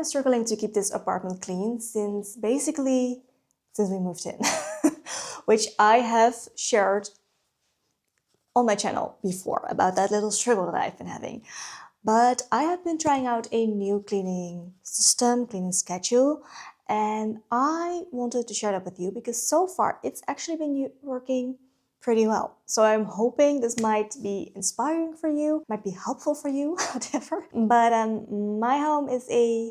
been struggling to keep this apartment clean since we moved in, which I have shared on my channel before about that little struggle that I've been having. But I have been trying out a new cleaning system, cleaning schedule, and I wanted to share that with you because so far it's actually been working pretty well. So I'm hoping this might be inspiring for you, might be helpful for you, whatever. But my home is a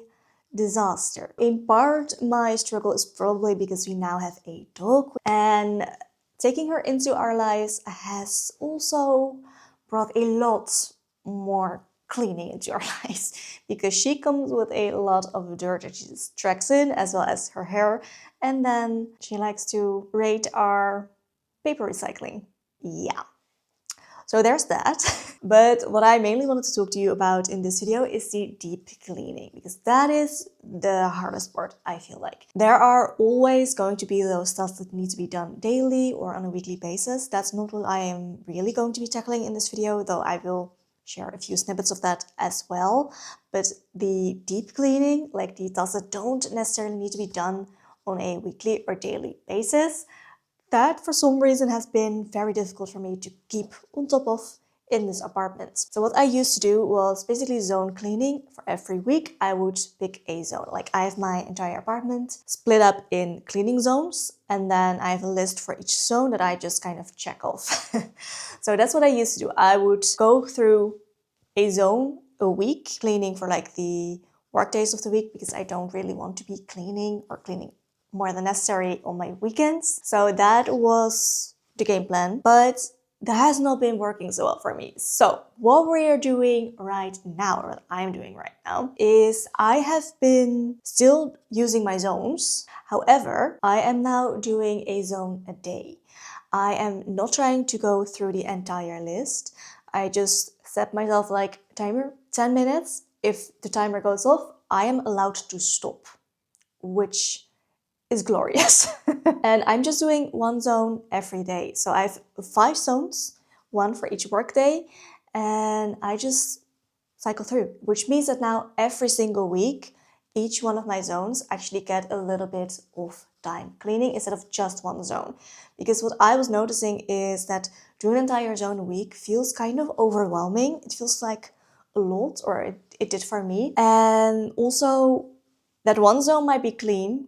disaster. In part, my struggle is probably because we now have a dog, and taking her into our lives has also brought a lot more cleaning into our lives, because she comes with a lot of dirt that she just tracks in, as well as her hair, and then she likes to raid our paper recycling. Yeah. So there's that. But what I mainly wanted to talk to you about in this video is the deep cleaning, because that is the hardest part, I feel like. There are always going to be those tasks that need to be done daily or on a weekly basis. That's not what I am really going to be tackling in this video, though I will share a few snippets of that as well. But the deep cleaning, like the tasks that don't necessarily need to be done on a weekly or daily basis, that for some reason has been very difficult for me to keep on top of in this apartment. So what I used to do was basically zone cleaning. For every week I would pick a zone. Like I have my entire apartment split up in cleaning zones, and then I have a list for each zone that I just kind of check off. So that's what I used to do. I would go through a zone a week, cleaning for like the work days of the week, because I don't really want to be cleaning more than necessary on my weekends. So that was the game plan, but that has not been working so well for me. So what we are doing right now, or what I'm doing right now, is I have been still using my zones. However, I am now doing a zone a day. I am not trying to go through the entire list. I just set myself like timer, 10 minutes. If the timer goes off, I am allowed to stop, which is glorious. And I'm just doing one zone every day. So I have 5 zones, one for each work day, and I just cycle through, which means that now every single week, each one of my zones actually get a little bit of time cleaning instead of just one zone. Because what I was noticing is that doing an entire zone a week feels kind of overwhelming. It feels like a lot, or it did for me. And also that one zone might be clean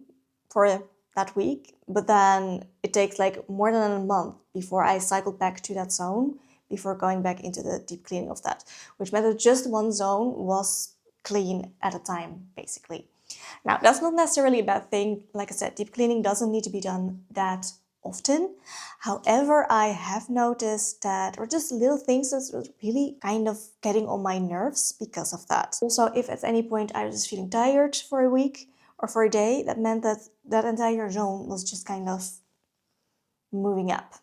for that week, but then it takes like more than a month before I cycle back to that zone before going back into the deep cleaning of that, which meant that just one zone was clean at a time, basically. Now, that's not necessarily a bad thing. Like I said, deep cleaning doesn't need to be done that often. However, I have noticed that, or just little things that's really kind of getting on my nerves because of that. Also, if at any point I was feeling tired for a week or for a day, that meant that that entire zone was just kind of moving up.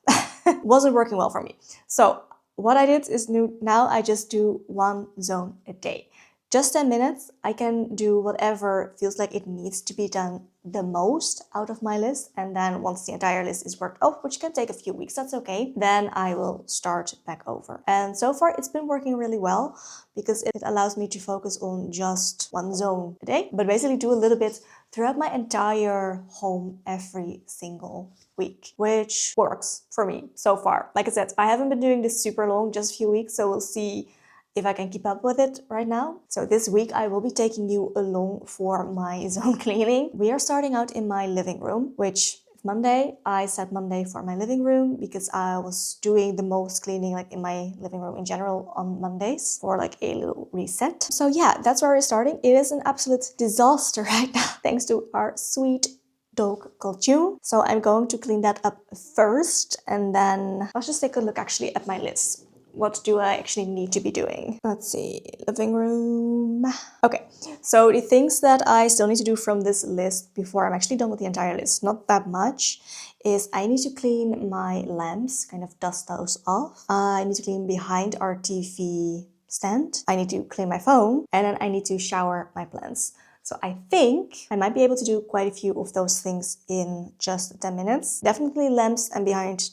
Wasn't working well for me. So what I did is now I just do one zone a day. Just 10 minutes, I can do whatever feels like it needs to be done the most out of my list. And then once the entire list is worked off, which can take a few weeks, that's okay, then I will start back over. And so far it's been working really well, because it allows me to focus on just one zone a day, but basically do a little bit throughout my entire home every single week, which works for me so far. Like I said, I haven't been doing this super long, just a few weeks, so we'll see if I can keep up with it right now. So this week I will be taking you along for my zone cleaning. We are starting out in my living room, which Monday, I set Monday for my living room because I was doing the most cleaning like in my living room in general on Mondays for like a little reset. So yeah, that's where we're starting. It is an absolute disaster right now, thanks to our sweet dog called June. So I'm going to clean that up first, and then let's just take a look actually at my list. What do I actually need to be doing? Let's see, living room. Okay, so the things that I still need to do from this list before I'm actually done with the entire list, not that much, is I need to clean my lamps, kind of dust those off. I need to clean behind our TV stand. I need to clean my phone, and then I need to shower my plants. So I think I might be able to do quite a few of those things in just 10 minutes. Definitely lamps and behind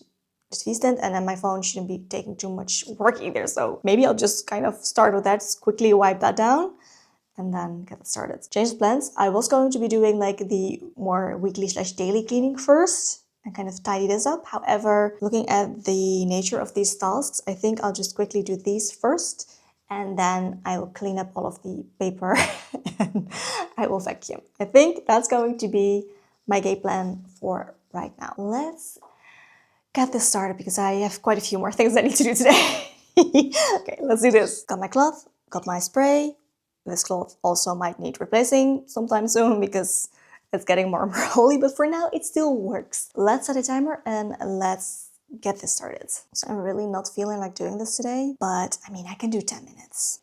the TV stand, and then my phone shouldn't be taking too much work either. So maybe I'll just kind of start with that, just quickly wipe that down, and then get it started. Change of plans. I was going to be doing like the more weekly/daily cleaning first and kind of tidy this up. However, looking at the nature of these tasks, I think I'll just quickly do these first, and then I will clean up all of the paper and I will vacuum. I think that's going to be my game plan for right now. Let's get this started because I have quite a few more things I need to do today. Okay, let's do this. Got my cloth, got my spray. This cloth also might need replacing sometime soon because it's getting more and more holy, but for now it still works. Let's set a timer and let's get this started. So I'm really not feeling like doing this today, but I mean, I can do 10 minutes.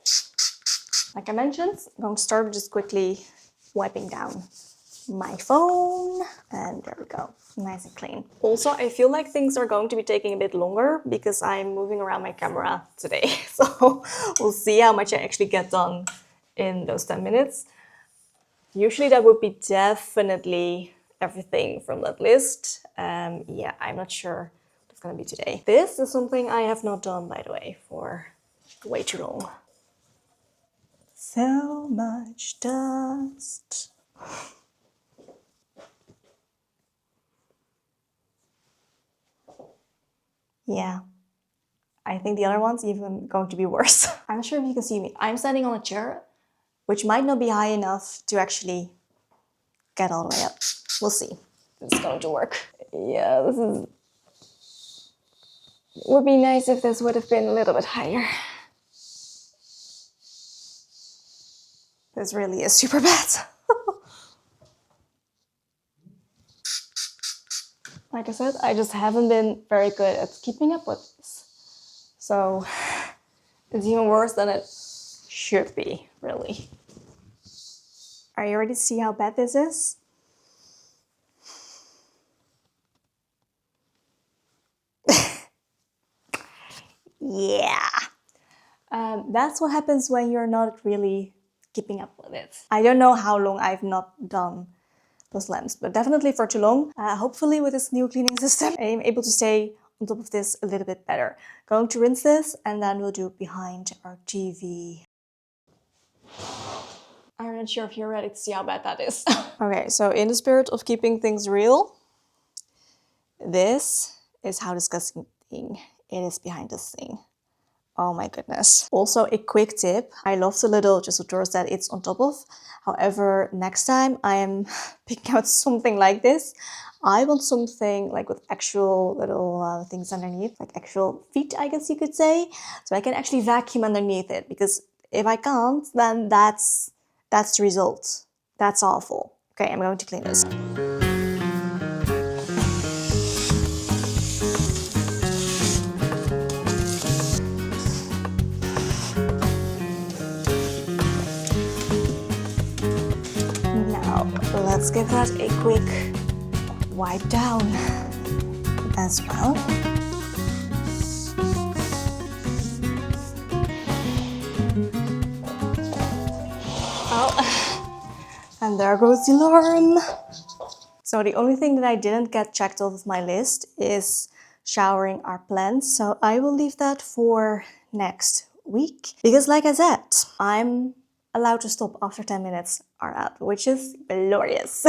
Like I mentioned, I'm going to start just quickly wiping down my phone, and there we go, nice and clean. Also, I feel like things are going to be taking a bit longer because I'm moving around my camera today. So we'll see how much I actually get done in those 10 minutes. Usually that would be definitely everything from that list. Yeah, I'm not sure what it's gonna be today. This is something I have not done, by the way, for way too long. So much dust. Yeah, I think the other one's even going to be worse. I'm not sure if you can see me. I'm standing on a chair, which might not be high enough to actually get all the way up. We'll see if it's going to work. Yeah, this is... Would be nice if this would have been a little bit higher. This really is super bad. Like I said, I just haven't been very good at keeping up with this. So it's even worse than it should be, really. Are you ready to see how bad this is? Yeah. That's what happens when you're not really keeping up with it. I don't know how long I've not done those lamps, but definitely for too long. Hopefully with this new cleaning system, I'm able to stay on top of this a little bit better. Going to rinse this and then we'll do behind our TV. I'm not sure if you're ready to see how bad that is. Okay, so in the spirit of keeping things real, this is how disgusting it is behind this thing. Oh my goodness. Also a quick tip. I love the little just drawers that it's on top of. However, next time I am picking out something like this, I want something like with actual little things underneath, like actual feet, I guess you could say. So I can actually vacuum underneath it, because if I can't, then that's the result. That's awful. Okay, I'm going to clean this. Let's give that a quick wipe down as well. Oh, and there goes the alarm. So the only thing that I didn't get checked off of my list is showering our plants. So I will leave that for next week. Because like I said, I'm allowed to stop after 10 minutes are up, which is glorious.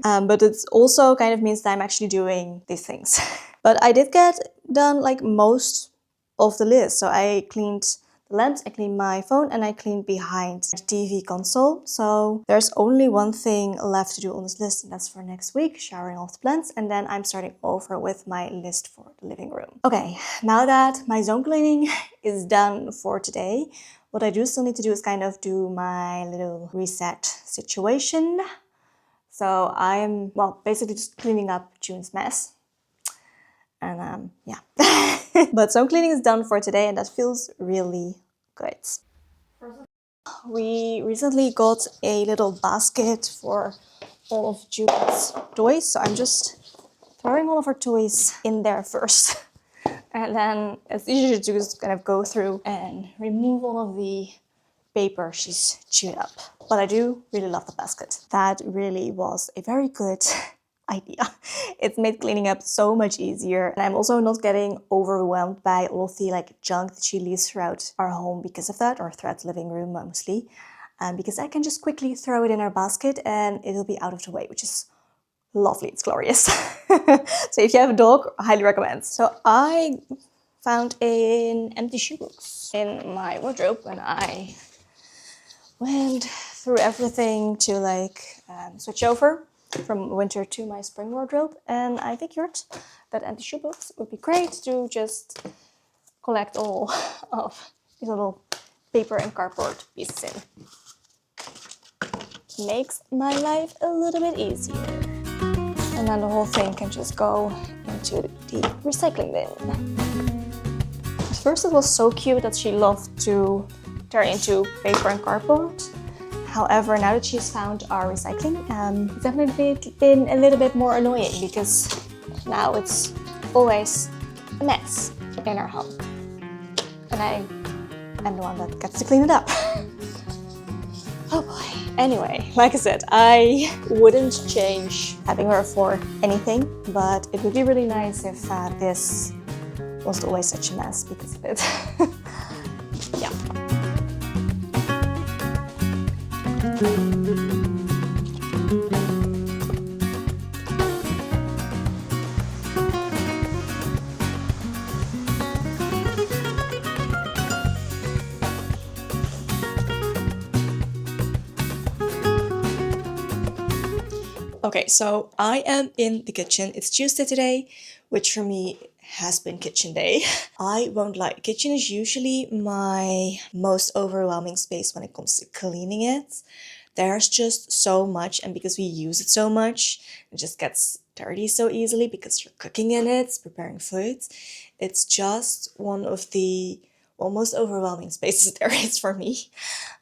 But it also kind of means that I'm actually doing these things. But I did get done like most of the list. So I cleaned the lamps, I cleaned my phone, and I cleaned behind the TV console. So there's only one thing left to do on this list, and that's for next week, showering off the plants, and then I'm starting over with my list for the living room. Okay, now that my zone cleaning is done for today, what I do still need to do is kind of do my little reset situation. So I'm, well, basically just cleaning up June's mess. And yeah. But zone cleaning is done for today, and that feels really good. We recently got a little basket for all of June's toys, so I'm just throwing all of her toys in there first. And then it's easier to just kind of go through and remove all of the paper she's chewed up. But I do really love the basket. That really was a very good idea. It's made cleaning up so much easier. And I'm also not getting overwhelmed by all of the like junk that she leaves throughout our home because of that, or throughout the living room mostly. because I can just quickly throw it in our basket and it'll be out of the way, which is lovely. It's glorious. So if you have a dog, I highly recommend. So I found an empty shoebox in my wardrobe when I went through everything to switch over from winter to my spring wardrobe, and I figured that empty shoebox would be great to just collect all of these little paper and cardboard pieces in. Makes my life a little bit easier. And then the whole thing can just go into the recycling bin. At first it was so cute that she loved to turn into paper and cardboard. However, now that she's found our recycling, it's definitely been a little bit more annoying because now it's always a mess in our home. And I am the one that gets to clean it up. Oh boy. Anyway, like I said, I wouldn't change having her for anything, but it would be really nice if this wasn't always such a mess because of it. Yeah. Okay, so I am in the kitchen. It's Tuesday today, which for me has been kitchen day. I won't lie, kitchen is usually my most overwhelming space when it comes to cleaning it. There's just so much, and because we use it so much, it just gets dirty so easily because you're cooking in it, preparing food. It's just one of the most overwhelming spaces there is for me.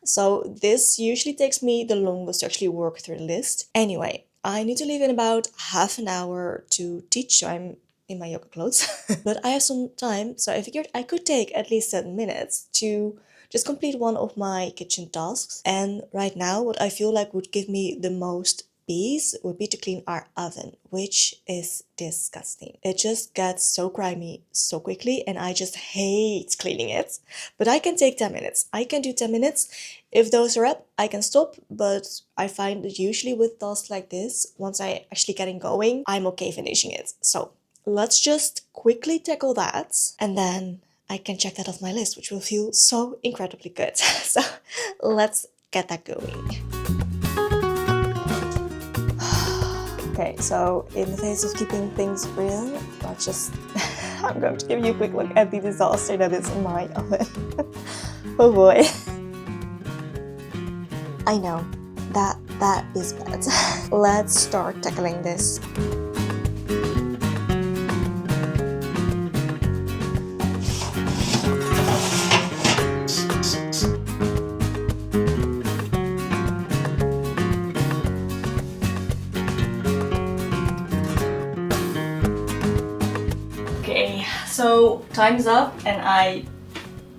So this usually takes me the longest to actually work through the list. Anyway, I need to leave in about half an hour to teach, so I'm in my yoga clothes. But I have some time, so I figured I could take at least 7 minutes to just complete one of my kitchen tasks. And right now, what I feel like would give me the most peace would be to clean our oven, which is disgusting. It just gets so grimy so quickly, and I just hate cleaning it. But I can take 10 minutes. I can do 10 minutes. If those are up, I can stop, but I find that usually with tasks like this, once I actually getting going, I'm okay finishing it. So let's just quickly tackle that, and then I can check that off my list, which will feel so incredibly good. So let's get that going. Okay, so in the face of keeping things real, I'm going to give you a quick look at the disaster that is in my oven. Oh boy. I know, that is bad. Let's start tackling this. Okay, so time's up and I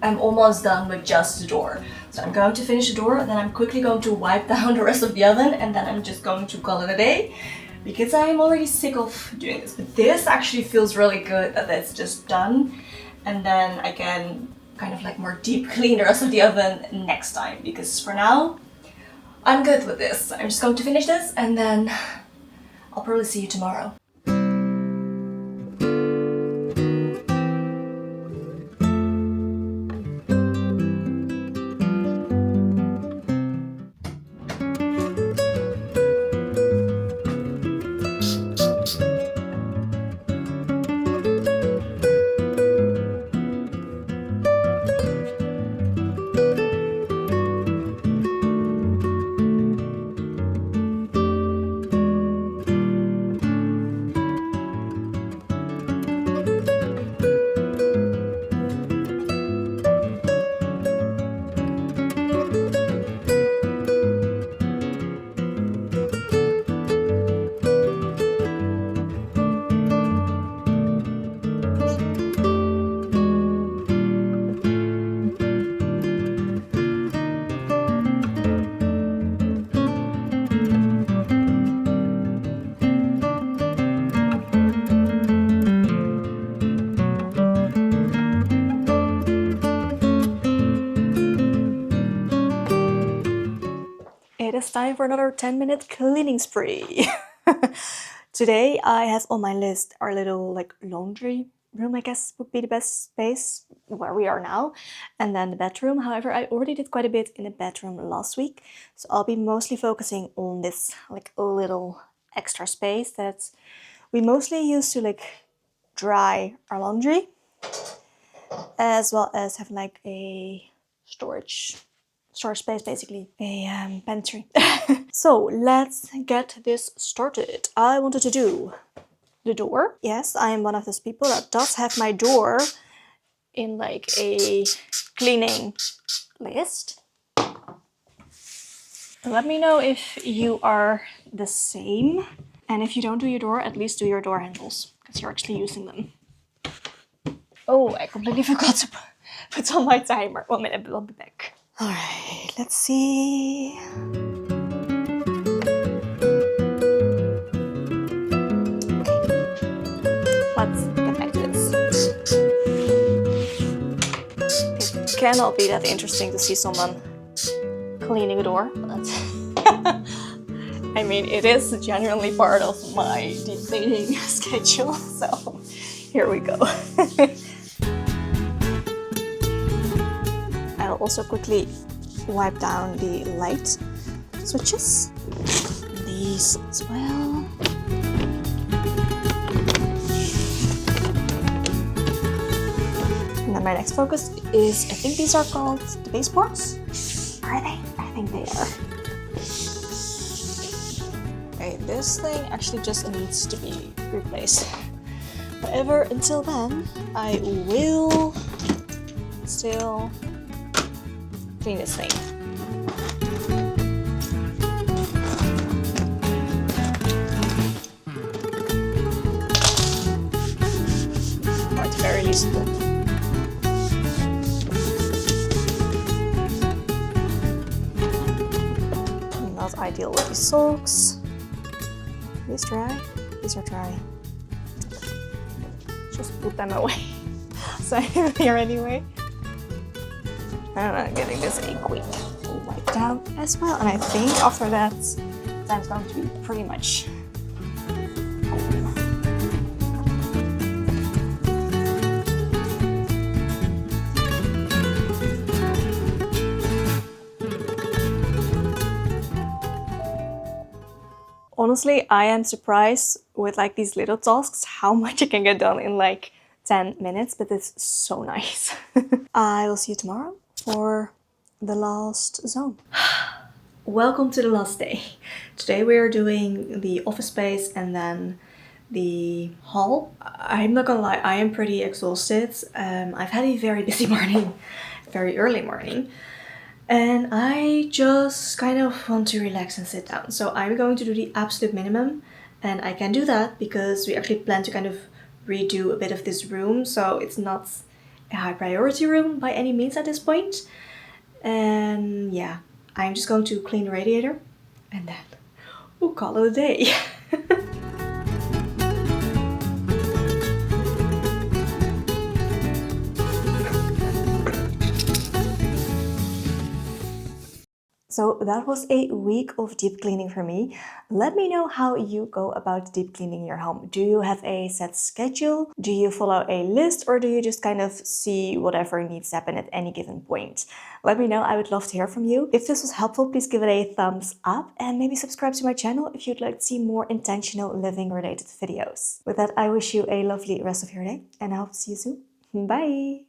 am almost done with just the door. So I'm going to finish the door, and then I'm quickly going to wipe down the rest of the oven, and then I'm just going to call it a day because I'm already sick of doing this. But this actually feels really good that it's just done, and then I can kind of like more deep clean the rest of the oven next time, because for now I'm good with this. I'm just going to finish this and then I'll probably see you tomorrow. it's time for another 10-minute cleaning spree. Today I have on my list our little like laundry room, I guess would be the best space where we are now, and then the bedroom. However, I already did quite a bit in the bedroom last week, so I'll be mostly focusing on this like little extra space that we mostly use to like dry our laundry, as well as have like a storage space, basically a pantry. So let's get this started. I wanted to do the door. Yes, I am one of those people that does have my door in like a cleaning list. Let me know if you are the same, and if you don't do your door, at least do your door handles, because you're actually using them. Oh, I completely forgot to put on my timer. 1 minute, I'll be back. All right, let's see. Let's get back to this. It cannot be that interesting to see someone cleaning a door, but I mean, it is genuinely part of my deep cleaning schedule, so here we go. I'll also quickly wipe down the light switches. These as well. And then my next focus is, I think these are called the baseboards. Are they? I think they are. Okay, this thing actually just needs to be replaced. However, until then, I will still clean this thing. Or at the very least, not ideal with these socks. Are these dry? These are dry. Just put them away. So I'm here anyway. And I'm giving this a quick wipe down as well. And I think after that, time's going to be pretty much cool. Honestly, I am surprised with like these little tasks how much I can get done in like 10 minutes, but it's so nice. I will see you tomorrow for the last zone. Welcome to the last day. Today we are doing the office space and then the hall. I'm not gonna lie, I am pretty exhausted. I've had a very busy morning, very early morning. And I just kind of want to relax and sit down. So I'm going to do the absolute minimum. And I can do that because we actually plan to kind of redo a bit of this room. So it's not a high priority room by any means at this point. And yeah, I'm just going to clean the radiator and then we'll call it a day. So that was a week of deep cleaning for me. Let me know how you go about deep cleaning your home. Do you have a set schedule? Do you follow a list, or do you just kind of see whatever needs to happen at any given point? Let me know, I would love to hear from you. If this was helpful, please give it a thumbs up and maybe subscribe to my channel if you'd like to see more intentional living related videos. With that, I wish you a lovely rest of your day and I hope to see you soon. Bye!